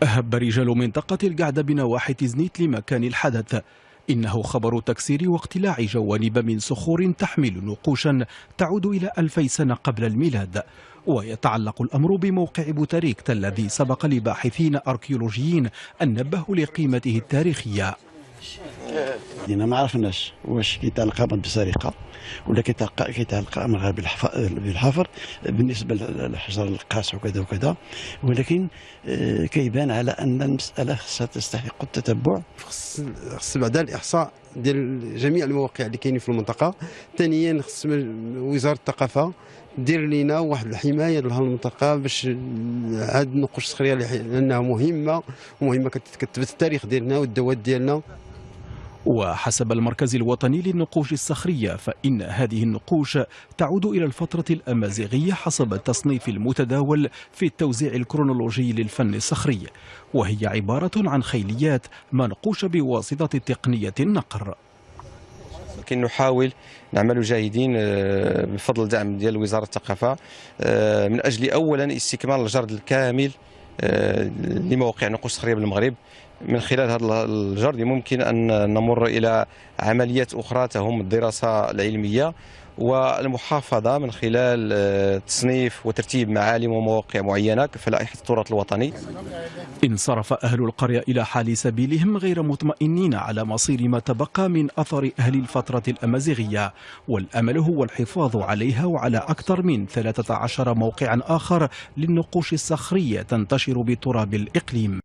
هب رجال منطقة القعدة بنواحي تزنيت لمكان الحدث. إنه خبر تكسير واقتلاع جوانب من صخور تحمل نقوشا تعود إلى 2000 سنة قبل الميلاد. ويتعلق الأمر بموقع بوتريكت الذي سبق لباحثين أركيولوجيين أن نبهوا لقيمته التاريخية. دينا ما عرفناش واش كيتعلق امر بسرقه ولا كيتعلق امر بالحفر بالنسبه للحجر القاس وكذا وكذا، ولكن كيبان على ان المساله خصها تستحق التتبع. خص بعدا الاحصاء ديال جميع المواقع اللي كاينين في المنطقه. ثانيا خص وزاره الثقافه دير لينا واحد الحمايه لهذه المنطقه باش هاد النقوش الصخريه لانها مهمه كتثبت التاريخ ديالنا والدوات ديالنا. وحسب المركز الوطني للنقوش الصخرية فإن هذه النقوش تعود إلى الفترة الأمازيغية حسب التصنيف المتداول في التوزيع الكرونولوجي للفن الصخري، وهي عبارة عن خيليات منقوشة بواسطة تقنية النقر. لكن نحاول نعمل جاهدين بفضل الدعم ديال وزارة الثقافة من أجل أولا استكمال الجرد الكامل لمواقع النقوش الصخرية بالمغرب. من خلال هذا الجرد ممكن أن نمر إلى عمليات أخرى تهم الدراسة العلمية والمحافظة من خلال تصنيف وترتيب معالم ومواقع معينة كفلائحة التراث الوطني. انصرف أهل القرية إلى حال سبيلهم غير مطمئنين على مصير ما تبقى من أثر أهل الفترة الأمازيغية، والأمل هو الحفاظ عليها وعلى أكثر من 13 موقعا آخر للنقوش الصخرية تنتشر بتراب الإقليم.